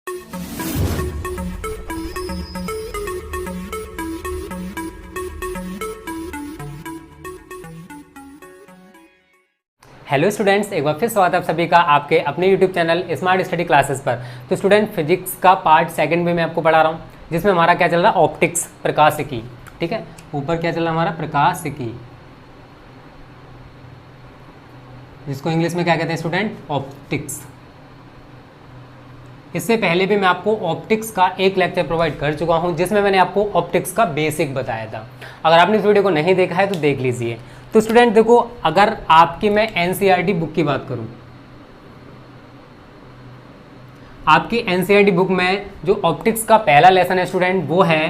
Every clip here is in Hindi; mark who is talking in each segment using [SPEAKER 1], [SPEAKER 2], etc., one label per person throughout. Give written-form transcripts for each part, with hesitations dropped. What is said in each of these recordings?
[SPEAKER 1] हेलो स्टूडेंट्स, एक बार फिर स्वागत है आप सभी का आपके अपने YouTube channel smart study classes पर। तो स्टूडेंट, फिजिक्स का पार्ट सेकंड में मैं आपको पढ़ा रहा हूँ, जिसमें हमारा क्या चल रहा है, ऑप्टिक्स, प्रकाशिकी। ठीक है, ऊपर क्या चल रहा है हमारा, प्रकाशिकी, जिसको इंग्लिश में क्या कहते हैं स्टूडेंट, ऑप्टिक्स। इससे पहले भी मैं आपको ऑप्टिक्स का एक लेक्चर प्रोवाइड कर चुका हूँ, जिसमें मैंने आपको ऑप्टिक्स का बेसिक बताया था। अगर आपने इस वीडियो को नहीं देखा है तो देख लीजिए। तो स्टूडेंट देखो, अगर आपकी मैं एनसीईआरटी बुक की बात करूं, आपकी एनसीईआरटी बुक में जो ऑप्टिक्स का पहला लेसन है स्टूडेंट, वो है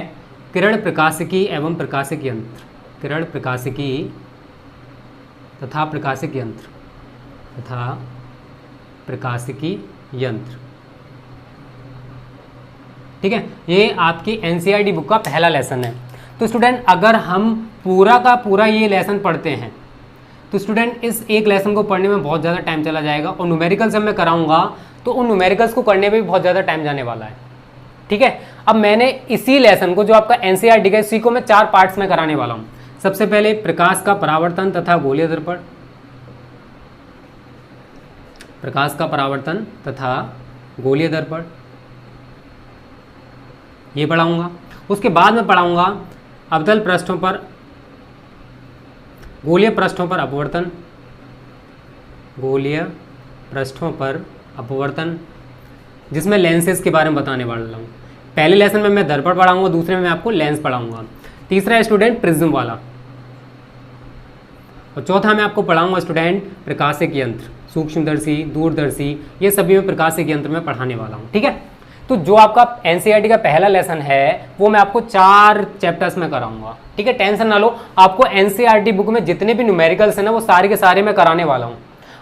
[SPEAKER 1] किरण प्रकाशिकी एवं प्रकाशिक यंत्र। किरण प्रकाशिकी तथा प्रकाशिक यंत्र तथा प्रकाशिकी यंत्र। ठीक है, ये आपकी एनसीईआरटी बुक का पहला लेसन है। तो स्टूडेंट, अगर हम पूरा का पूरा ये लेसन पढ़ते हैं तो स्टूडेंट इस एक लेसन को पढ़ने में बहुत ज़्यादा टाइम चला जाएगा, और न्यूमेरिकल्स जब मैं कराऊंगा तो उन न्यूमेरिकल्स को करने में भी बहुत ज़्यादा टाइम जाने वाला है। ठीक है, अब मैंने इसी लेसन को, जो आपका एनसीईआरटी का, इसी को मैं 4 पार्ट्स में कराने वाला हूँ। सबसे पहले प्रकाश का परावर्तन तथा गोलीय दर्पण, प्रकाश का परावर्तन तथा गोलीय दर्पण, ये पढ़ाऊंगा। उसके बाद में पढ़ाऊंगा अवतल पृष्ठों पर, गोलीय पृष्ठों पर अपवर्तन, गोलीय पृष्ठों पर अपवर्तन, जिसमें लेंसेज के बारे में बताने वाला हूँ। पहले लेसन में मैं दर्पण पढ़ाऊंगा, दूसरे में मैं आपको लेंस पढ़ाऊंगा, तीसरा है स्टूडेंट प्रिज्म वाला, और चौथा मैं आपको पढ़ाऊंगा स्टूडेंट प्रकाशिक यंत्र, सूक्ष्मदर्शी, दूरदर्शी, ये सभी में प्रकाशिक यंत्र में पढ़ाने वाला हूँ। ठीक है, तो जो आपका एनसीईआरटी का पहला लेसन है वो मैं आपको 4 चैप्टर्स में कराऊंगा। ठीक है, टेंशन ना लो, आपको एनसीईआरटी बुक में जितने भी न्यूमेरिकल्स हैं ना, वो सारे के सारे मैं कराने वाला हूँ।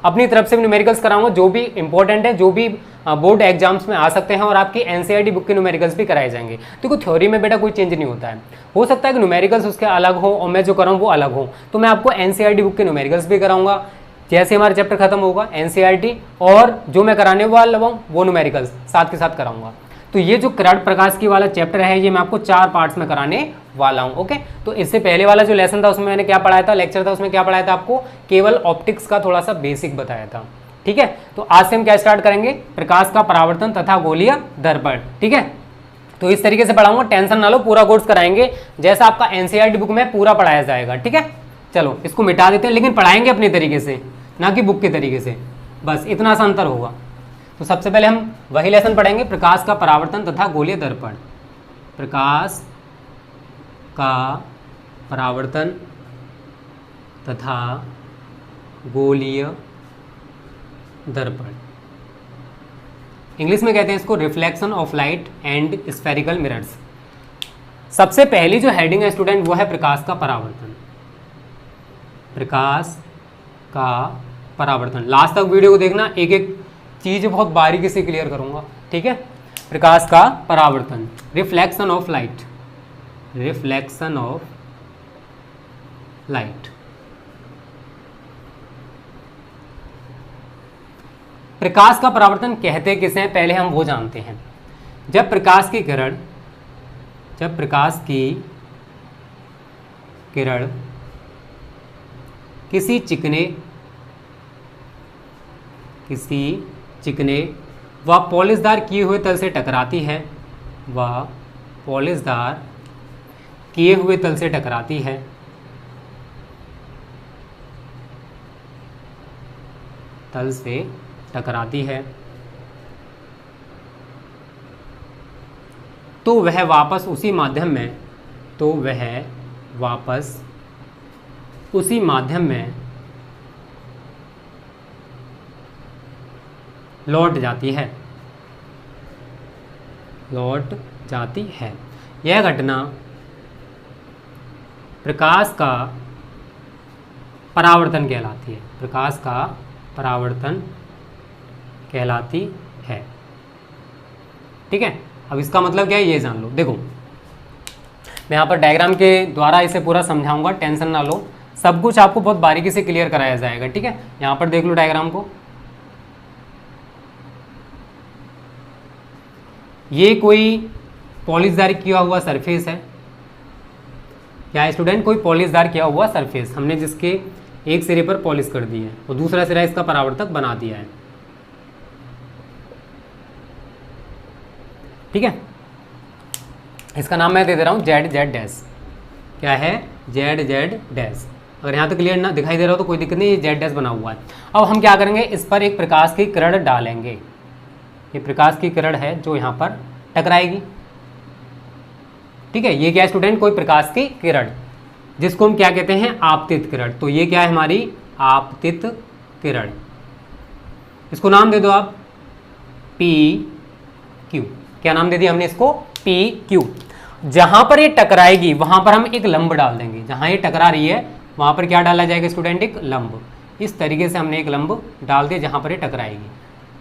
[SPEAKER 1] अपनी तरफ से भी न्यूमेरिकल्स कराऊंगा, जो भी इंपॉर्टेंट है, जो भी बोर्ड एग्जाम्स में आ सकते हैं, और आपकी एनसीईआरटी बुक के न्यूमेरिकल्स भी कराए जाएंगे। देखो, थ्योरी में बेटा कोई चेंज नहीं होता है, हो सकता है कि न्यूमेरिकल्स उसके अलग हो और मैं जो कराऊँ वो अलग हो, तो मैं आपको एनसीईआरटी बुक के न्यूमेरिकल्स भी कराऊंगा जैसे हमारा चैप्टर खत्म होगा एनसीईआरटी, और जो मैं कराने वाला हूँ वो न्यूमेरिकल्स साथ के साथ कराऊंगा। तो ये जो किरण प्रकाशिकी वाला चैप्टर है, ये मैं आपको 4 पार्ट्स में कराने वाला हूँ। ओके, तो इससे पहले वाला जो लेसन था उसमें मैंने क्या पढ़ाया था, लेक्चर था, उसमें क्या पढ़ाया था आपको, केवल ऑप्टिक्स का थोड़ा सा बेसिक बताया था। ठीक है, तो आज से हम क्या स्टार्ट करेंगे, प्रकाश का परावर्तन तथा गोलीय दर्पण। ठीक है, तो इस तरीके से पढ़ाऊंगा, टेंशन ना लो, पूरा कोर्स कराएंगे जैसा आपका एनसीईआरटी बुक में पूरा पढ़ाया जाएगा। ठीक है, चलो इसको मिटा देते हैं, लेकिन पढ़ाएंगे अपने तरीके से, ना कि बुक के तरीके से, बस इतना सा अंतर होगा। तो सबसे पहले हम वही लेसन पढ़ेंगे, प्रकाश का परावर्तन तथा गोलीय दर्पण। प्रकाश का परावर्तन तथा गोलीय दर्पण, इंग्लिश में कहते हैं इसको reflection of light and spherical mirrors. सबसे पहली जो हेडिंग है स्टूडेंट, वो है प्रकाश का परावर्तन। प्रकाश का परावर्तन, लास्ट तक वीडियो को देखना, एक एक चीज बहुत बारीकी से क्लियर करूंगा। ठीक है, प्रकाश का परावर्तन, reflection of light, reflection of light. प्रकाश का परावर्तन कहते किसे हैं, पहले हम वो जानते हैं। जब प्रकाश की किरण, जब प्रकाश की किरण किसी चिकने व पॉलिशदार किए हुए तल से टकराती है, व पॉलिशदार किए हुए तल से टकराती है, तल से टकराती है, तो वह वापस उसी माध्यम में, तो वह वापस उसी माध्यम में लौट जाती है, लौट जाती है। यह घटना प्रकाश का परावर्तन कहलाती है, प्रकाश का परावर्तन कहलाती है। ठीक है, अब इसका मतलब क्या है ये जान लो। देखो, मैं यहाँ पर डायग्राम के द्वारा इसे पूरा समझाऊंगा, टेंशन ना लो, सब कुछ आपको बहुत बारीकी से क्लियर कराया जाएगा। ठीक है, यहाँ पर देख लो डायग्राम को, ये कोई पॉलिशदार किया हुआ सरफेस है। क्या है स्टूडेंट? कोई पॉलिशदार किया हुआ सरफेस, हमने जिसके एक सिरे पर पॉलिश कर दी है और दूसरा सिरा इसका परावर्तक बना दिया है। ठीक है, इसका नाम मैं दे दे रहा हूँ जेड जेड डैश। क्या है? Z Z dash. अगर यहाँ तो क्लियर ना दिखाई दे रहा हो तो कोई दिक्कत नहीं, ये जेड डैश बना हुआ है। अब हम क्या करेंगे, इस पर एक प्रकाश की किरण डालेंगे। ये प्रकाश की किरण है जो यहाँ पर टकराएगी। ठीक है, ये क्या है स्टूडेंट? कोई प्रकाश की किरण, जिसको हम क्या कहते हैं? आपतित किरण। तो ये क्या है? हमारी आपतित किरण। इसको नाम दे दो आप पी क्यू। क्या नाम दे दिया हमने इसको? P Q. जहां पर ये टकराएगी वहां पर हम एक लंब डाल देंगे। जहां ये टकरा रही है वहां पर क्या डाला जाएगा स्टूडेंट? एक लंब। इस तरीके से हमने एक लंब डाल दिया जहां पर ये टकराएगी।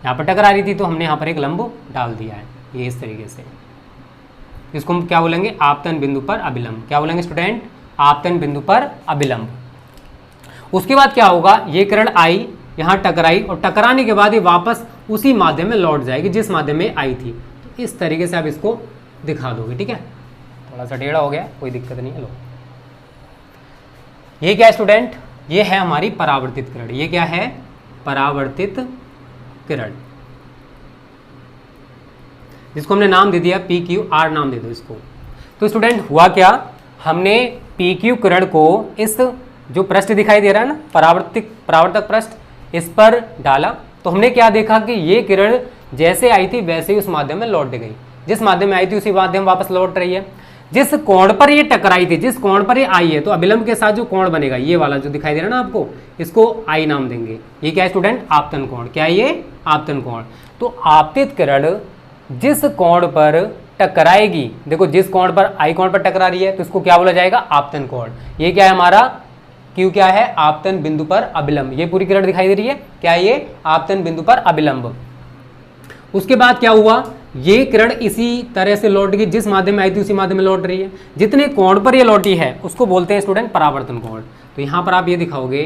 [SPEAKER 1] यहाँ पर टकरा रही थी तो हमने यहाँ पर एक लंब डाल दिया है, ये इस तरीके से। इसको हम क्या बोलेंगे? आपतन बिंदु पर अभिलंब। क्या बोलेंगे स्टूडेंट? आपतन बिंदु पर अभिलंब। उसके बाद क्या होगा? ये किरण आई, यहाँ टकराई और टकराने के बाद ये वापस उसी माध्यम में लौट जाएगी जिस माध्यम में आई थी। तो इस तरीके से आप इसको दिखा दोगे। ठीक है, थोड़ा सा टेढ़ा हो गया, कोई दिक्कत नहीं है। लो, ये क्या है स्टूडेंट? ये है हमारी परावर्तित किरण। ये क्या है? परावर्तित किरण, जिसको हमने नाम दे दिया पी क्यू आर, नाम दे दो इसको। तो स्टूडेंट हुआ क्या, हमने पी क्यू किरण को इस जो पृष्ठ दिखाई दे रहा है ना, परावर्तक पृष्ठ, इस पर डाला। तो हमने क्या देखा कि ये किरण जैसे आई थी वैसे ही उस माध्यम में लौट गई। जिस माध्यम में आई थी उसी माध्यम वापस लौट रही है। जिस कोण पर ये टकराई थी, जिस कोण पर ये आई है, तो अभिलंब के साथ जो कोण बनेगा, ये वाला जो दिखाई दे रहा है ना आपको, इसको आई नाम देंगे। ये क्या है स्टूडेंट? आपतन कोण। क्या है ये? आपतन कोण। तो आपतित किरण जिस कोण पर टकराएगी, देखो जिस कोण पर आई कोण पर टकरा रही है तो इसको क्या बोला जाएगा? आपतन कोण। ये क्या है हमारा? क्यू क्या है? आपतन बिंदु पर अभिलंब। ये पूरी किरण दिखाई दे रही है, क्या है ये? आपतन बिंदु पर अभिलंब। उसके बाद क्या हुआ? ये किरण इसी तरह से लौट गई, जिस माध्यम में आई थी उसी माध्यम में लौट रही है। जितने कोण पर ये लौटी है उसको बोलते हैं स्टूडेंट परावर्तन कोण। तो यहां पर आप ये दिखाओगे,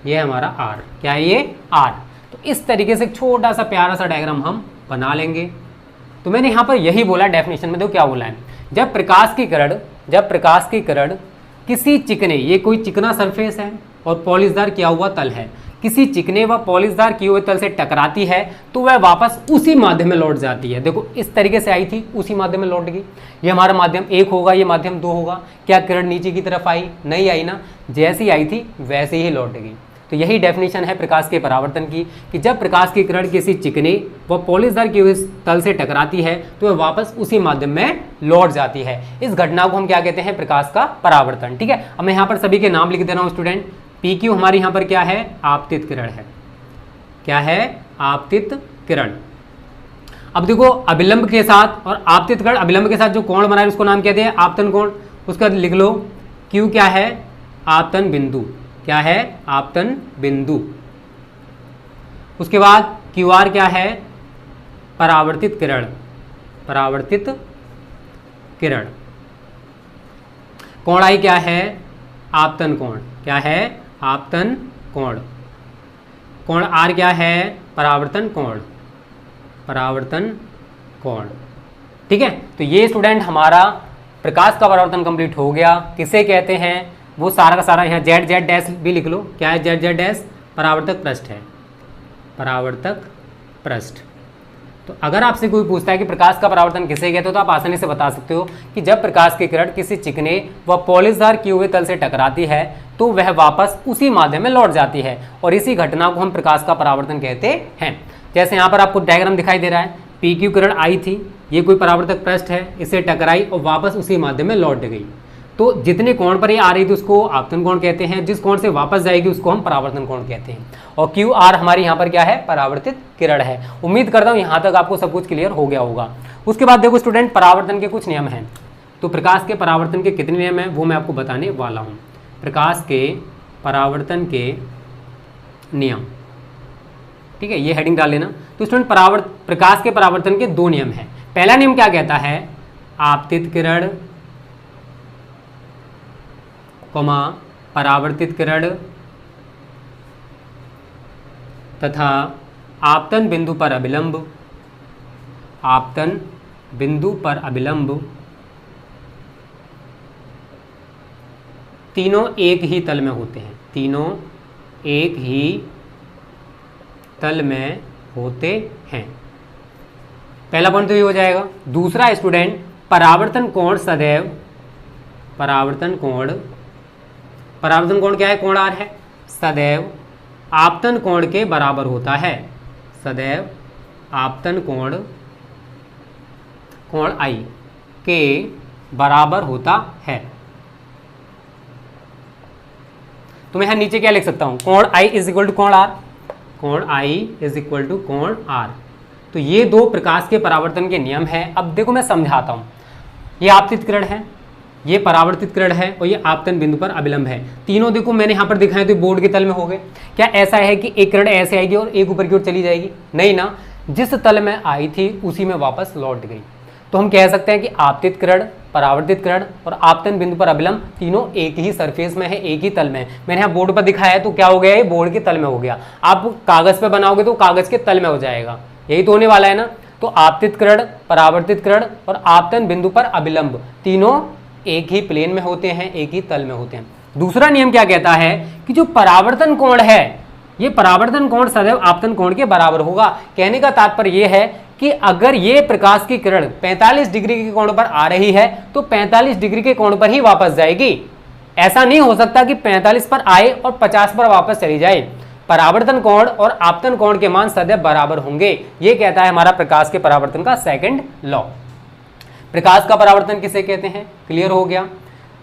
[SPEAKER 1] ये है हमारा आर। क्या है ये? आर। तो इस तरीके से एक छोटा सा प्यारा सा डायग्राम हम बना लेंगे। तो मैंने यहां पर यही बोला डेफिनेशन में, देखो क्या बोला है, जब प्रकाश की किरण किसी चिकने, ये कोई चिकना सरफेस है और पॉलिशदार किया हुआ तल है, किसी चिकने व पॉलिशदार किए हुए तल से टकराती है तो वह वापस उसी माध्यम में लौट जाती है। देखो इस तरीके से आई थी, उसी माध्यम में लौट गई। ये हमारा माध्यम 1 होगा, ये माध्यम 2 होगा। क्या किरण नीचे की तरफ आई? नहीं आई ना, जैसी आई थी वैसे ही लौट गई। तो यही डेफिनेशन है प्रकाश के परावर्तन की, कि जब प्रकाश की किरण किसी चिकने व पॉलिशदार किए हुए तल से टकराती है तो वह वापस उसी माध्यम में लौट जाती है। इस घटना को हम क्या कहते हैं? प्रकाश का परावर्तन। ठीक है, अब मैं यहाँ पर सभी के नाम लिख दे रहा हूँ स्टूडेंट। पी क्यू हमारी यहाँ पर क्या है? आपतित किरण है। क्या है? आपतित किरण। अब देखो अभिलंब के साथ और आपतित किरण, अभिलंब के साथ जो कोण बना है उसको नाम कहते हैं आपतन कोण। उसका लिख लो, क्यू क्या है? आपतन बिंदु। क्या है? आपतन बिंदु। उसके बाद क्यू आर क्या है? परावर्तित किरण। परावर्तित किरण। कोण आई क्या है? आपतन कोण। क्या है? आपतन कोण। कोण आर क्या है? परावर्तन कोण। परावर्तन कोण। ठीक है, तो ये स्टूडेंट हमारा प्रकाश का परावर्तन कंप्लीट हो गया। किसे कहते हैं? वो सारा का सारा यहाँ जेड जेड डैश भी लिख लो। क्या है जेड जेड डैश? परावर्तक पृष्ठ है। परावर्तक पृष्ठ। तो अगर आपसे कोई पूछता है कि प्रकाश का परावर्तन किसे कहते हो तो आप आसानी से बता सकते हो कि जब प्रकाश की किरण किसी चिकने व पॉलिशदार किए हुए तल से टकराती है तो वह वापस उसी माध्यम में लौट जाती है, और इसी घटना को हम प्रकाश का परावर्तन कहते हैं। जैसे यहाँ पर आपको डायग्राम दिखाई दे रहा है, पी क्यू किरण आई थी, ये कोई परावर्तक पृष्ठ है, इसे टकराई और वापस उसी माध्यम में लौट गई। तो जितने कोण पर ये आ रही थी उसको आपतन कोण कहते हैं, जिस कोण से वापस जाएगी उसको हम परावर्तन कोण कहते हैं। और क्यू आर हमारी यहाँ पर क्या है? परावर्तित किरण है। उम्मीद करता हूँ यहाँ तक आपको सब कुछ क्लियर हो गया होगा। उसके बाद देखो स्टूडेंट, परावर्तन के कुछ नियम हैं। तो प्रकाश के परावर्तन के कितने नियम हैं वो मैं आपको बताने वाला हूँ। प्रकाश के परावर्तन के नियम, ठीक है, ये हेडिंग डाल लेना। तो स्टूडेंट प्रकाश के परावर्तन के 2 नियम हैं। पहला नियम क्या कहता है? आपतित किरण कॉमा परावर्तित किरण तथा आपतन बिंदु पर अभिलंब, आपतन बिंदु पर अभिलंब तीनों एक ही तल में होते हैं, तीनों एक ही तल में होते हैं। पहला पॉइंट तो ये हो जाएगा। दूसरा स्टूडेंट, परावर्तन कोण सदैव, परावर्तन कोण क्या है, कोण आर है, सदैव आपतन कोण के बराबर होता है, सदैव आपतन कोण आई के बराबर होता है। तो मैं यहाँ नीचे क्या लिख सकता हूँ, कोण आई इज इक्वल टू कोण आर, कोण आई इज इक्वल टू कोण आर। तो ये दो प्रकाश के परावर्तन के नियम हैं। अब देखो मैं समझाता हूँ। ये आपतित किरण है, ये परावर्तित किरण है और ये आपतन बिंदु पर अभिलंब है। तीनों देखो मैंने यहाँ पर दिखाए तो बोर्ड के तल में हो गए। क्या ऐसा है कि एक किरण ऐसे आएगी और एक ऊपर की ओर चली जाएगी? नहीं ना, जिस तल में आई थी उसी में वापस लौट गई। तो हम कह सकते हैं कि आपतित किरण, परावर्तित किरण और आपतन बिंदु पर अभिलंब तीनों एक ही सरफेस में है, एक ही तल में है। मैंने यहाँ बोर्ड पर दिखाया है तो क्या हो गया, ये बोर्ड के तल में हो गया। आप कागज पे बनाओगे तो कागज के तल में हो जाएगा, यही तो होने वाला है ना। तो आपतित किरण, परावर्तित किरण और आपतन बिंदु पर अभिलंब तीनों एक ही प्लेन में होते हैं, एक ही तल में होते हैं। दूसरा नियम क्या कहता है कि जो परावर्तन कोण है, ये परावर्तन कोण सदैव आपतन कोण के बराबर होगा। कहने का तात्पर्य यह है कि अगर ये प्रकाश की किरण 45 डिग्री के कोण पर आ रही है तो 45 डिग्री के कोण पर ही वापस जाएगी। ऐसा नहीं हो सकता कि 45 पर आए और 50 पर वापस चली जाए। परावर्तन कोण और आपतन कोण के मान सदैव बराबर होंगे, ये कहता है हमारा प्रकाश के परावर्तन का सेकंड लॉ। प्रकाश का परावर्तन किसे कहते हैं, क्लियर हो गया।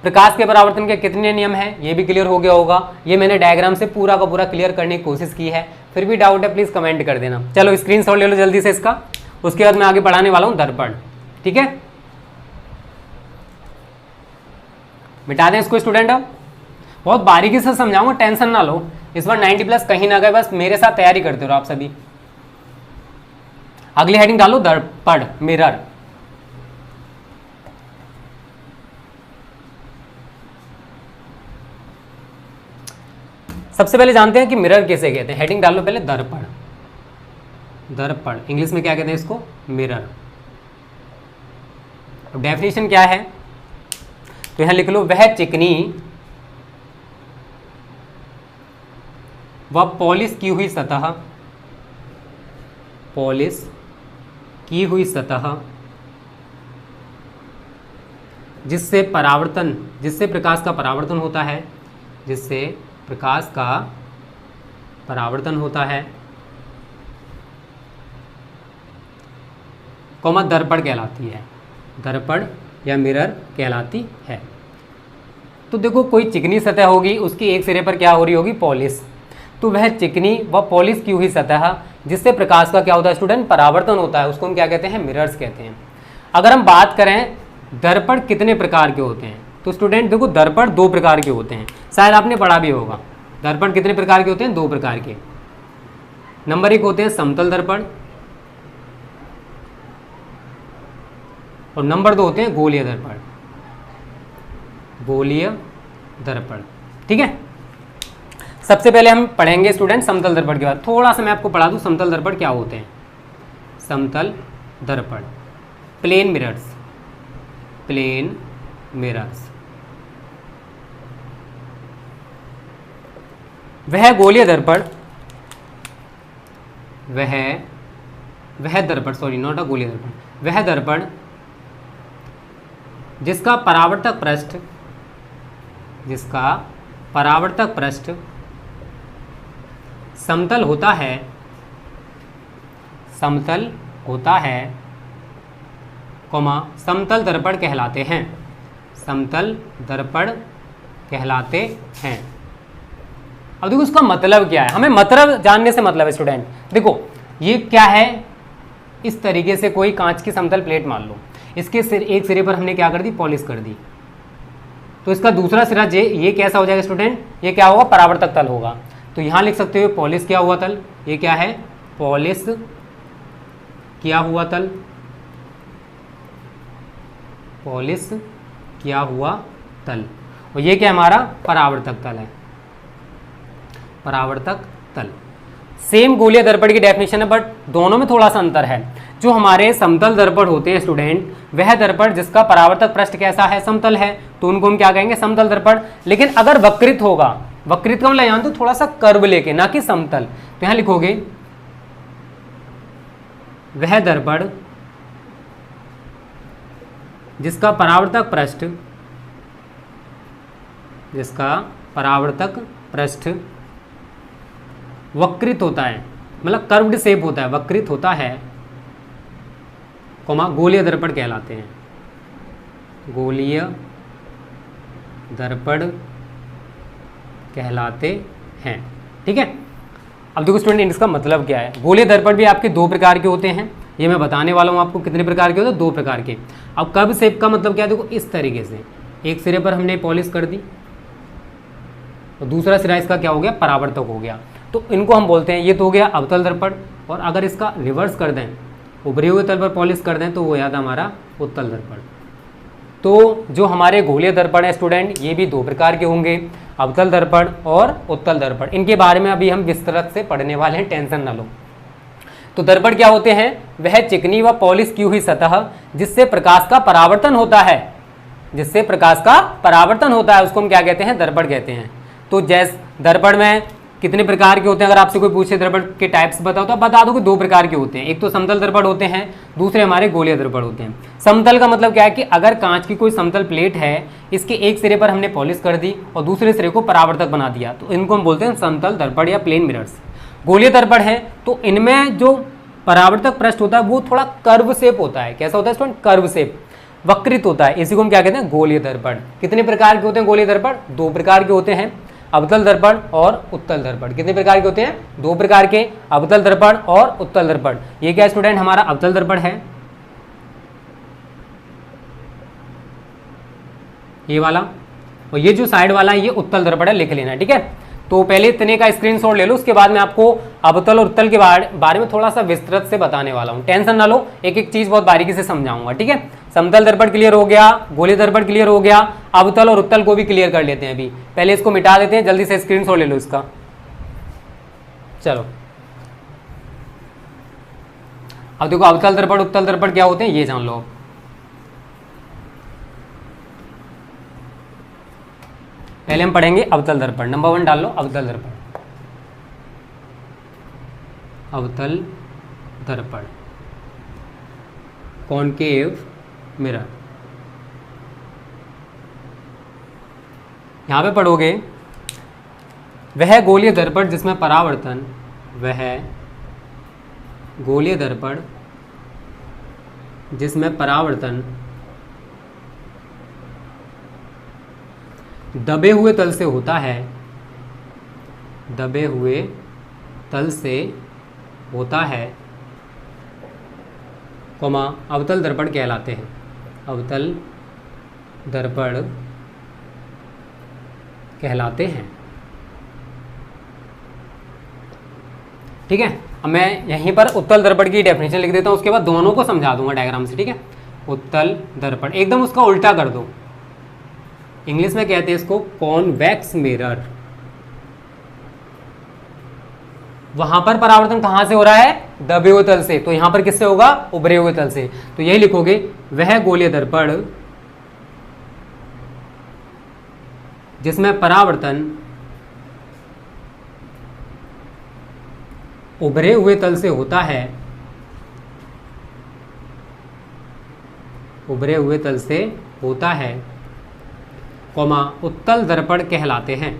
[SPEAKER 1] प्रकाश के परावर्तन के कितने नियम हैं, ये भी क्लियर हो गया होगा। ये मैंने डायग्राम से पूरा का पूरा क्लियर करने की कोशिश की है। फिर भी डाउट है प्लीज कमेंट कर देना। चलो स्क्रीनशॉट ले लो जल्दी से इसका, उसके बाद मैं आगे पढ़ाने वाला हूं दर्पण। ठीक है, मिटा दें इसको स्टूडेंट। बहुत बारीकी से समझाऊंगा, टेंशन ना लो। इस बार 90+ कहीं ना गए, बस मेरे साथ तैयारी करते रहो आप सभी। अगली हेडिंग डालो दर्पण, मिरर। सबसे पहले जानते हैं कि मिरर किसे कहते हैं। हेडिंग डाल लो पहले दर्पण, दर्पण इंग्लिश में क्या कहते हैं इसको, मिरर। अब डेफिनेशन क्या है तो यहां लिख लो, वह चिकनी व पॉलिश की हुई सतह, पॉलिश की हुई सतह जिससे परावर्तन, जिससे प्रकाश का परावर्तन होता है, जिससे प्रकाश का परावर्तन होता है, कॉमा दर्पण कहलाती है, दर्पण या मिरर कहलाती है। तो देखो कोई चिकनी सतह होगी, उसकी एक सिरे पर क्या हो रही होगी, पॉलिश। तो वह चिकनी व पॉलिश की हुई सतह जिससे प्रकाश का क्या होता है स्टूडेंट, परावर्तन होता है, उसको हम क्या कहते हैं, मिरर्स कहते हैं। अगर हम बात करें दर्पण कितने प्रकार के होते हैं, तो स्टूडेंट देखो दर्पण 2 प्रकार के होते हैं, शायद आपने पढ़ा भी होगा। दर्पण कितने प्रकार के होते हैं, 2 प्रकार के। नंबर 1 होते हैं समतल दर्पण और नंबर 2 होते हैं गोलीय दर्पण, गोलीय दर्पण। ठीक है, सबसे पहले हम पढ़ेंगे स्टूडेंट समतल दर्पण के बाद। थोड़ा सा मैं आपको पढ़ा दूं समतल दर्पण क्या होते हैं। समतल दर्पण, प्लेन मिरर्स, प्लेन मिरर्स। वह गोलीय दर्पण, वह दर्पण, सॉरी नॉट अ गोलीय दर्पण, वह दर्पण जिसका परावर्तक पृष्ठ, जिसका परावर्तक पृष्ठ समतल होता है, समतल होता है, समतल दर्पण कहलाते हैं, समतल दर्पण कहलाते हैं। अब देखो इसका मतलब क्या है, हमें मतलब जानने से मतलब है स्टूडेंट। देखो ये क्या है, इस तरीके से कोई कांच की समतल प्लेट मान लो, इसके एक सिरे पर हमने क्या कर दी, पॉलिश कर दी, तो इसका दूसरा सिरा ये कैसा हो जाएगा स्टूडेंट, ये क्या होगा, परावर्तक तल होगा। तो यहाँ लिख सकते हो पॉलिश किया हुआ तल, ये क्या है, पॉलिश किया हुआ तल, पॉलिश किया हुआ तल। और ये क्या हमारा परावर्तक तल है, परावर्तक तल। सेम गोलीय दर्पण की डेफिनेशन है, बट दोनों में थोड़ा सा अंतर है। जो हमारे समतल दर्पण होते हैं स्टूडेंट, वह दर्पण जिसका परावर्तक पृष्ठ कैसा है, समतल है, तो उनको हम क्या कहेंगे, समतल दर्पण। लेकिन अगर वक्रित होगा, वक्रित का मतलब यहां तो थोड़ा सा कर्व लेके, ना कि समतल, तो यहां लिखोगे वह दर्पण जिसका परावर्तक पृष्ठ, जिसका परावर्तक पृष्ठ वक्रित होता है, मतलब कर्व्ड शेप होता है, वक्रित होता है, कोमा गोलीय दर्पण कहलाते हैं, गोलीय दर्पण कहलाते हैं। ठीक है, अब देखो स्टूडेंट इसका मतलब क्या है। गोलीय दर्पण भी आपके दो प्रकार के होते हैं, ये मैं बताने वाला हूँ आपको कितने प्रकार के होते हैं, दो प्रकार के। अब कर्व शेप का मतलब क्या है, देखो इस तरीके से एक सिरे पर हमने पॉलिश कर दी और दूसरा सिरा इसका क्या हो गया, परावर्तक हो गया, तो इनको हम बोलते हैं, ये तो हो गया अवतल दर्पण। और अगर इसका रिवर्स कर दें, उभरे हुए तल पर पॉलिश कर दें, तो वो याद हमारा उत्तल दर्पण। तो जो हमारे गोलीय दर्पण है स्टूडेंट, ये भी दो प्रकार के होंगे, अवतल दर्पण और उत्तल दर्पण। इनके बारे में अभी हम विस्तृत से पढ़ने वाले हैं, टेंशन ना लो। तो दर्पण क्या होते हैं, वह चिकनी व पॉलिश की हुई सतह जिससे प्रकाश का परावर्तन होता है, जिससे प्रकाश का परावर्तन होता है, उसको हम क्या कहते हैं, दर्पण कहते हैं। तो जैसे दर्पण में कितने प्रकार के होते हैं, अगर आपसे कोई पूछे दर्पण के टाइप्स बताओ तो आप बता दो कि दो प्रकार के होते हैं, एक तो समतल दर्पण होते हैं, दूसरे हमारे गोलीय दर्पण होते हैं। समतल का मतलब क्या है कि अगर कांच की कोई समतल प्लेट है, इसके एक सिरे पर हमने पॉलिश कर दी और दूसरे सिरे को परावर्तक बना दिया, तो इनको हम बोलते हैं समतल दर्पण या प्लेन मिरर्स। गोलीय दर्पण है तो इनमें जो परावर्तक पृष्ठ होता है वो थोड़ा कर्व शेप होता है। कैसा होता है स्टूडेंट, कर्व शेप, वक्रित होता है, इसी को हम क्या कहते हैं, गोलीय दर्पण। कितने प्रकार के होते हैं गोलीय दर्पण, दो प्रकार के होते हैं, अवतल दर्पण और उत्तल दर्पण। कितने प्रकार के होते हैं, दो प्रकार के, अवतल दर्पण और उत्तल दर्पण। ये क्या स्टूडेंट, हमारा अवतल दर्पण है, ये वाला, और ये जो साइड वाला है ये उत्तल दर्पण है, लिख लेना। ठीक है, तो पहले इतने का स्क्रीनशॉट ले लो, उसके बाद में आपको अवतल और उत्तल के बारे में थोड़ा सा विस्तृत से बताने वाला हूँ। टेंशन ना लो, एक एक चीज बहुत बारीकी से समझाऊंगा। ठीक है, समतल दर्पण क्लियर हो गया, गोलीय दर्पण क्लियर हो गया, अवतल और उत्तल को भी क्लियर कर लेते हैं। अभी पहले इसको मिटा देते हैं, जल्दी से स्क्रीनशॉट ले लो इसका। चलो अब देखो अवतल दर्पण उत्तल दर्पण क्या होते हैं ये जान लो। पहले हम पढ़ेंगे अवतल दर्पण, नंबर 1 डाल लो, अवतल दर्पण। अवतल दर्पण, कॉनकेव मिरर। यहां पे पढ़ोगे वह गोलीय दर्पण जिसमें परावर्तन, वह गोलीय दर्पण जिसमें परावर्तन दबे हुए तल से होता है, दबे हुए तल से होता है, कोमा अवतल दर्पण कहलाते हैं, अवतल दर्पण कहलाते हैं। ठीक है, अब मैं यहीं पर उत्तल दर्पण की डेफिनेशन लिख देता हूं, उसके बाद दोनों को समझा दूंगा डायग्राम से। ठीक है, उत्तल दर्पण एकदम उसका उल्टा कर दो, इंग्लिश में कहते हैं इसको कॉन्वेक्स मिरर। वहां पर परावर्तन कहां से हो रहा है, दबे हुए तल से, तो यहां पर किससे होगा, उभरे हुए तल से। तो यही लिखोगे वह गोलीय दर्पण जिसमें परावर्तन उभरे हुए तल से होता है, उभरे हुए तल से होता है, कोमा उत्तल दर्पण कहलाते हैं,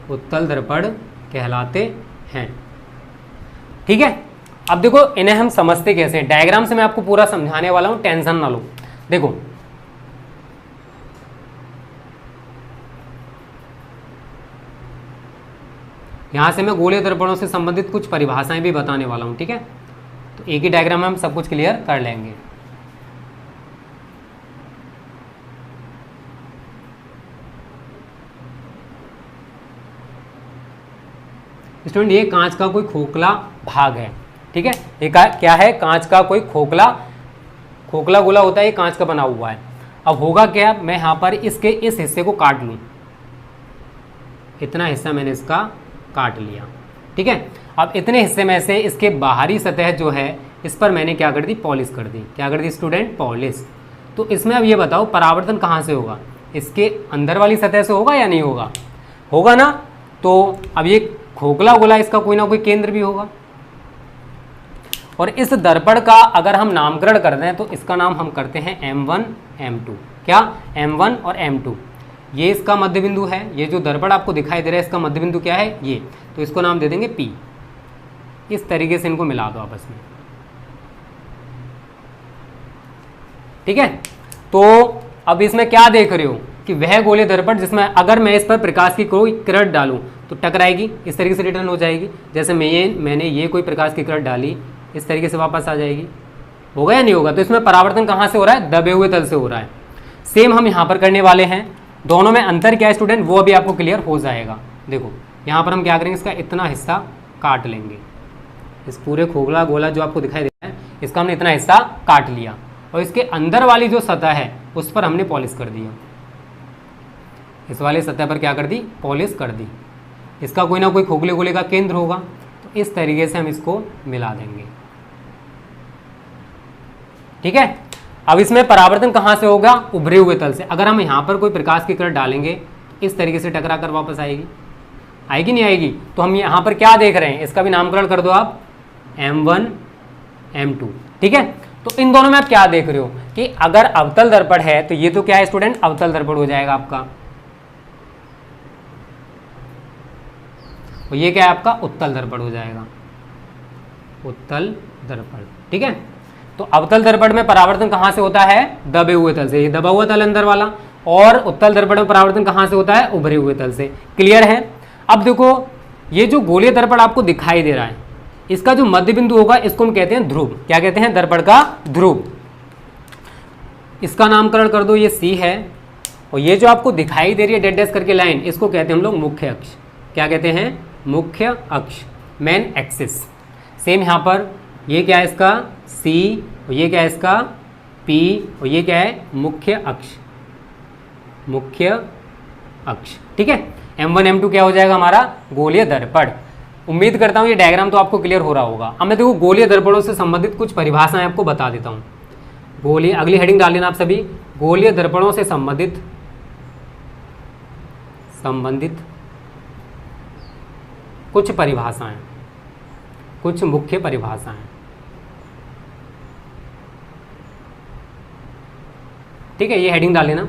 [SPEAKER 1] उत्तल दर्पण कहलाते हैं। ठीक है, अब देखो इन्हें हम समझते कैसे हैं, डायग्राम से मैं आपको पूरा समझाने वाला हूं, टेंशन ना लो। देखो यहां से मैं गोलीय दर्पणों से संबंधित कुछ परिभाषाएं भी बताने वाला हूं। ठीक है, तो एक ही डायग्राम में हम सब कुछ क्लियर कर लेंगे। स्टूडेंट ये कांच का कोई खोखला भाग है। ठीक है, ये क्या है, कांच का कोई खोखला गोला होता है, ये कांच का बना हुआ है। अब होगा क्या, मैं यहाँ पर इसके इस हिस्से को काट लूँ, इतना हिस्सा मैंने इसका काट लिया। ठीक है। अब इतने हिस्से में से इसके बाहरी सतह जो है इस पर मैंने क्या कर दी, पॉलिश कर दी। क्या कर दी स्टूडेंट, पॉलिश। तो इसमें अब ये बताओ परावर्तन कहाँ से होगा, इसके अंदर वाली सतह से होगा या नहीं होगा, होगा ना। तो अब ये खोखला गोला इसका कोई ना कोई केंद्र भी होगा, और इस दर्पण का अगर हम नामकरण कर दें तो इसका नाम हम करते हैं M1 M2। क्या, M1 और M2, ये इसका मध्य बिंदु है। ये जो दर्पण आपको दिखाई दे रहा है इसका मध्य बिंदु क्या है, ये, तो इसको नाम दे देंगे P। इस तरीके से इनको मिला दो आपस में, ठीक है। तो अब इसमें क्या देख रहे हो कि वह गोलीय दर्पण जिसमें अगर मैं इस पर प्रकाश की कोई किरण डालूं तो टकराएगी, इस तरीके से रिटर्न हो जाएगी। जैसे मैंने ये कोई प्रकाश की किरण डाली, इस तरीके से वापस आ जाएगी, होगा या नहीं होगा। तो इसमें परावर्तन कहाँ से हो रहा है, दबे हुए तल से हो रहा है। सेम हम यहाँ पर करने वाले हैं। दोनों में अंतर क्या है स्टूडेंट, वो अभी आपको क्लियर हो जाएगा। देखो यहाँ पर हम क्या करेंगे, इसका इतना हिस्सा काट लेंगे। इस पूरे खोखला गोला जो आपको दिखाई दे रहा है इसका हमने इतना हिस्सा काट लिया, और इसके अंदर वाली जो सतह है उस पर हमने पॉलिश कर दिया। इस वाले सतह पर क्या कर दी, पॉलिश कर दी। इसका कोई ना कोई खोखले गोले का केंद्र होगा, तो इस तरीके से हम इसको मिला देंगे, ठीक है। अब इसमें परावर्तन कहाँ से होगा, उभरे हुए तल से। अगर हम यहाँ पर कोई प्रकाश की किरण डालेंगे इस तरीके से टकरा कर वापस आएगी, आएगी नहीं आएगी। तो हम यहाँ पर क्या देख रहे हैं, इसका भी नामकरण कर दो आप, M1 M2, ठीक है। तो इन दोनों में आप क्या देख रहे हो कि अगर अवतल दर्पण है तो ये तो क्या है स्टूडेंट, अवतल दर्पण हो जाएगा आपका, और ये क्या है आपका, उत्तल दर्पण हो जाएगा, उत्तल दर्पण, ठीक है। तो अवतल दर्पण में परावर्तन कहाँ से होता है, दबे हुए तल से, ये दबा हुआ तल अंदर वाला। और उत्तल दर्पण में परावर्तन कहाँ से होता है, उभरे हुए तल से। क्लियर है। अब देखो ये जो गोलीय दर्पण आपको दिखाई दे रहा है इसका जो मध्य बिंदु होगा इसको हम कहते हैं ध्रुव। क्या कहते हैं, दर्पण का ध्रुव। इसका नामकरण कर दो, ये C है, और ये जो आपको दिखाई दे रही है डेड डैश करके लाइन, इसको कहते हैं हम लोग मुख्य अक्ष। क्या कहते हैं, मुख्य अक्ष, मेन एक्सिस। सेम यहाँ पर ये क्या है इसका C, और ये क्या है इसका P, और ये क्या है मुख्य अक्ष, मुख्य अक्ष, ठीक है। M1 M2 क्या हो जाएगा हमारा, गोलीय दर्पण। उम्मीद करता हूँ ये डायग्राम तो आपको क्लियर हो रहा होगा। अब मैं देखो गोलीय दर्पणों से संबंधित कुछ परिभाषाएं आपको बता देता हूँ। गोलीय, अगली हेडिंग डाल लेना आप सभी, गोलीय दर्पणों से संबंधित कुछ परिभाषाएं, कुछ मुख्य परिभाषाएं, ठीक है। ये हेडिंग डाल लेना,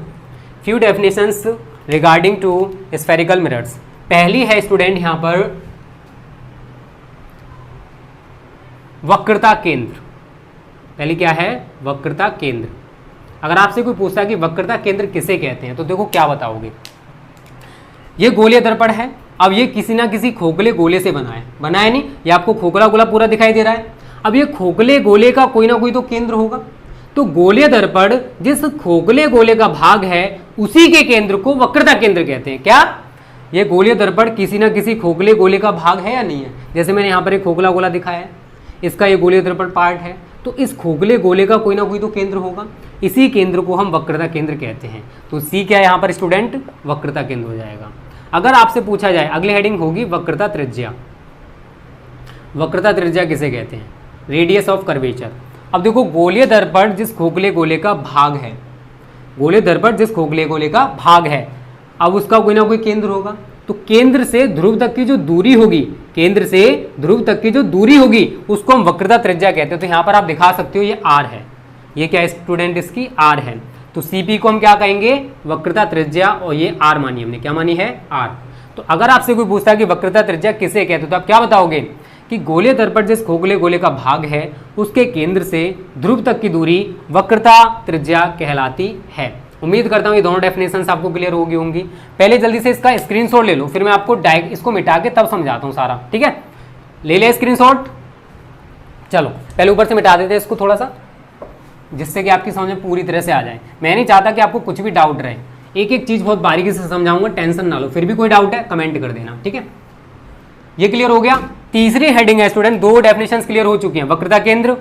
[SPEAKER 1] few definitions regarding to spherical mirrors. पहली है स्टूडेंट यहाँ पर वक्रता केंद्र। पहली क्या है, वक्रता केंद्र। अगर आपसे कोई पूछता है कि वक्रता केंद्र किसे कहते हैं तो देखो क्या बताओगे। ये गोलीय दर्पण है, अब ये किसी ना किसी खोखले गोले से बना है, बनाया नहीं, ये आपको खोखला गोला पूरा दिखाई दे रहा है। अब ये खोखले गोले का कोई ना कोई तो केंद्र होगा, तो गोलीय दर्पण जिस खोखले गोले का भाग है उसी के केंद्र को वक्रता केंद्र कहते हैं। क्या, ये गोलीय दर्पण किसी ना किसी खोखले गोले का भाग है या नहीं है। जैसे मैंने यहाँ पर एक खोखला गोला दिखाया है, इसका ये गोलीय दर्पण पार्ट है, तो इस खोखले गोले का कोई ना कोई तो केंद्र होगा, इसी केंद्र को हम वक्रता केंद्र कहते हैं। तो C क्या है यहाँ पर स्टूडेंट, वक्रता केंद्र हो जाएगा। अगर आपसे पूछा जाए, अगली हेडिंग होगी वक्रता त्रिज्या। वक्रता त्रिज्या किसे कहते हैं, रेडियस ऑफ कर्वेचर। अब देखो गोलीय दर्पण जिस खोखले गोले का भाग है, गोलीय दर्पण जिस खोखले गोले का भाग है, अब उसका कोई ना कोई केंद्र होगा, तो केंद्र से ध्रुव तक की जो दूरी होगी, केंद्र से ध्रुव तक की जो दूरी होगी उसको हम वक्रता त्रिज्या कहते हैं। तो यहाँ पर आप दिखा सकते हो ये R है, ये क्या है स्टूडेंट, इसकी R है। तो CP को हम क्या कहेंगे, वक्रता त्रिज्या, और ये R मानी हमने, क्या मानी है, R। तो अगर आपसे कोई पूछता है कि वक्रता त्रिज्या किसे कहते हो तो आप क्या बताओगे कि गोलीय दर्पण जिस खोखले गोले का भाग है उसके केंद्र से ध्रुव तक की दूरी वक्रता त्रिज्या कहलाती है। उम्मीद करता हूँ ये दोनों डेफिनेशंस आपको क्लियर होंगी। पहले जल्दी से इसका स्क्रीनशॉट ले लो, फिर मैं आपको इसको मिटा के तब समझाता हूँ सारा, ठीक है। ले ले स्क्रीनशॉट, चलो पहले ऊपर से मिटा देते हैं इसको थोड़ा सा, जिससे कि आपकी समझ में पूरी तरह से आ जाए। मैं नहीं चाहता कि आपको कुछ भी डाउट रहे, एक एक चीज़ बहुत बारीकी से समझाऊंगा, टेंशन ना लो। फिर भी कोई डाउट है कमेंट कर देना, ठीक है। ये क्लियर हो गया। तीसरी हेडिंग है स्टूडेंट, दो डेफिनेशंस क्लियर हो चुकी हैं, वक्रता केंद्र,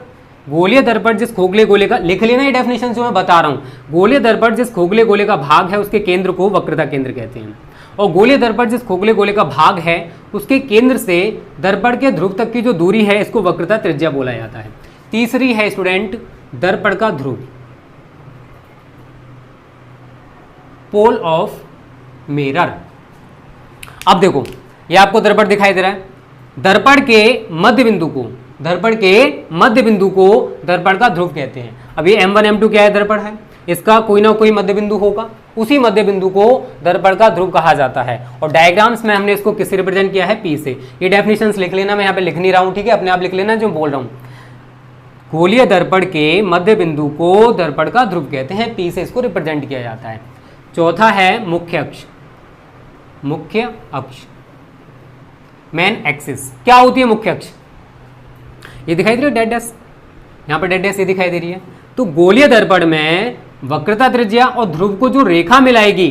[SPEAKER 1] गोलीय दर्पण जिस खोखले गोले का, लिख लेना ये डेफिनेशन जो मैं बता रहा हूँ, गोलीय दर्पण जिस खोखले गोले का भाग है उसके केंद्र को वक्रता केंद्र कहते हैं। और गोलीय दर्पण जिस खोखले गोले का भाग है उसके केंद्र से दर्पण के ध्रुव तक की जो दूरी है इसको वक्रता त्रिज्या बोला जाता है। तीसरी है स्टूडेंट दर्पण का ध्रुव, पोल ऑफ मिरर। अब देखो ये आपको दर्पण दिखाई दे रहा है, दर्पण के मध्य बिंदु को दर्पण का ध्रुव कहते हैं। अब ये M1 M2 क्या है, दर्पण है, इसका कोई ना कोई मध्य बिंदु होगा, उसी मध्य बिंदु को दर्पण का ध्रुव कहा जाता है। और डायग्राम्स में हमने इसको किससे रिप्रेजेंट किया है, P से। ये डेफिनेशंस लिख लेना, मैं यहाँ पे लिख नहीं रहा हूँ, ठीक है, अपने आप लिख लेना जो बोल रहा हूँ। गोलीय दर्पण के मध्य बिंदु को दर्पण का ध्रुव कहते हैं, P से इसको रिप्रेजेंट किया जाता है। चौथा है मुख्य अक्ष, मेन एक्सिस। क्या होती है मुख्य अक्ष, ये दिखाई दे रही है डेड डैश, यहाँ पर डेड डैश ये दिखाई दे रही है। तो गोलीय दर्पण में वक्रता त्रिज्या और ध्रुव को जो रेखा मिलाएगी,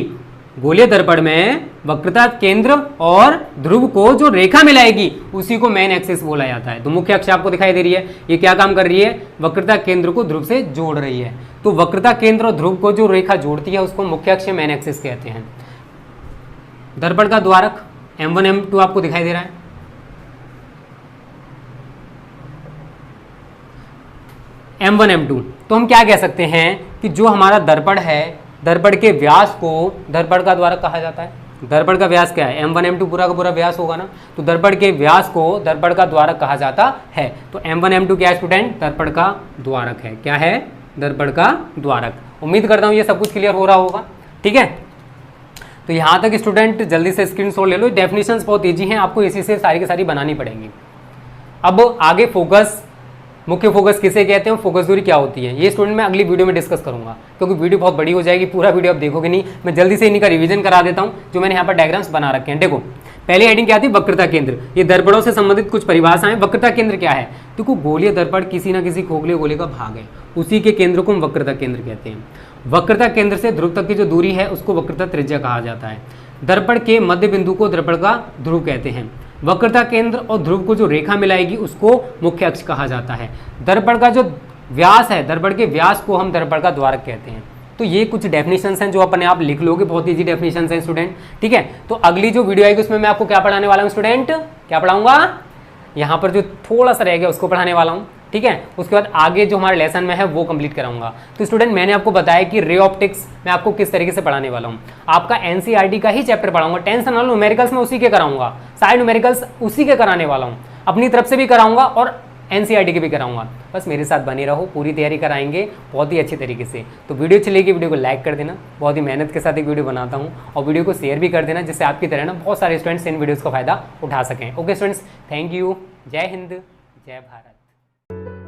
[SPEAKER 1] गोलीय दर्पण में वक्रता केंद्र और ध्रुव को जो रेखा मिलाएगी उसी को मेन एक्सिस बोला जाता है। तो मुख्य अक्ष आपको दिखाई दे रही है, ये क्या काम कर रही है, वक्रता केंद्र को ध्रुव से जोड़ रही है। तो वक्रता केंद्र और ध्रुव को जो रेखा जोड़ती है उसको मुख्य अक्ष मेन एक्सिस कहते हैं। दर्पण का द्वारक M1 M2 आपको दिखाई दे रहा है, M1 M2। तो हम क्या कह सकते हैं कि जो हमारा दर्पण है, दर्पण के व्यास को दर्पण का द्वारक कहा जाता है। दर्पण का व्यास क्या है, M1 M2 पूरा का पूरा व्यास होगा ना, तो दर्पण के व्यास को दर्पण का द्वारक कहा जाता है। तो M1 M2 क्या है स्टूडेंट, दर्पण का द्वारक है। क्या है, दर्पण का द्वारक। उम्मीद करता हूँ ये सब कुछ क्लियर हो रहा होगा, ठीक है। तो यहाँ तक स्टूडेंट जल्दी से स्क्रीनशॉट ले लो, डेफिनेशंस बहुत ईजी हैं, आपको इसी से सारी की सारी बनानी पड़ेंगी। अब आगे फोकस, मुख्य फोकस किसे कहते हैं, फोकस दूरी क्या होती है, ये स्टूडेंट मैं अगली वीडियो में डिस्कस करूंगा, क्योंकि वीडियो बहुत बड़ी हो जाएगी, पूरा वीडियो आप देखोगे नहीं। मैं जल्दी से इन्हीं का रिवीजन करा देता हूं जो मैंने यहाँ पर डायग्राम्स बना रखे हैं। देखो पहली हेडिंग क्या थी, वक्रता केंद्र। ये दर्पणों से संबंधित कुछ परिभाषाएं। वक्रता केंद्र क्या है, देखो गोलीय दर्पण किसी ना किसी खोखले गोले का भाग है, उसी के केंद्र को हम वक्रता केंद्र कहते हैं। वक्रता केंद्र से ध्रुव तक की जो दूरी है उसको वक्रता त्रिज्या कहा जाता है। दर्पण के मध्य बिंदु को दर्पण का ध्रुव कहते हैं। वक्रता केंद्र और ध्रुव को जो रेखा मिलाएगी उसको मुख्य अक्ष कहा जाता है। दर्पण का जो व्यास है, दर्पण के व्यास को हम दर्पण का द्वारक कहते हैं। तो ये कुछ डेफिनेशंस हैं जो अपने आप लिख लोगे, बहुत इजी डेफिनेशंस हैं स्टूडेंट, ठीक है। तो अगली जो वीडियो आएगी उसमें मैं आपको क्या पढ़ाने वाला हूँ स्टूडेंट, क्या पढ़ाऊंगा, यहाँ पर जो थोड़ा सा रह गया उसको पढ़ाने वाला हूँ, ठीक है। उसके बाद आगे जो हमारे लेसन में है वो कंप्लीट कराऊंगा। तो स्टूडेंट मैंने आपको बताया कि रे ऑप्टिक्स मैं आपको किस तरीके से पढ़ाने वाला हूँ। आपका एनसीईआरटी का ही चैप्टर पढ़ाऊंगा, टेंशन ना लो, न्यूमेरिकल्स में उसी के कराऊंगा, सारे न्यूमेरिकल्स उसी के कराने वाला हूँ, अपनी तरफ से भी कराऊंगा और एनसीईआरटी के भी कराऊंगा। बस मेरे साथ बने रहो, पूरी तैयारी कराएंगे बहुत ही अच्छे तरीके से। तो वीडियो चलेगी, वीडियो को लाइक कर देना, बहुत ही मेहनत के साथ एक वीडियो बनाता हूँ, और वीडियो को शेयर भी कर देना जिससे आपकी तरह ना बहुत सारे स्टूडेंट्स इन वीडियोज़ का फायदा उठा सकें। ओके स्टूडेंट्स, थैंक यू, जय हिंद, जय भारत।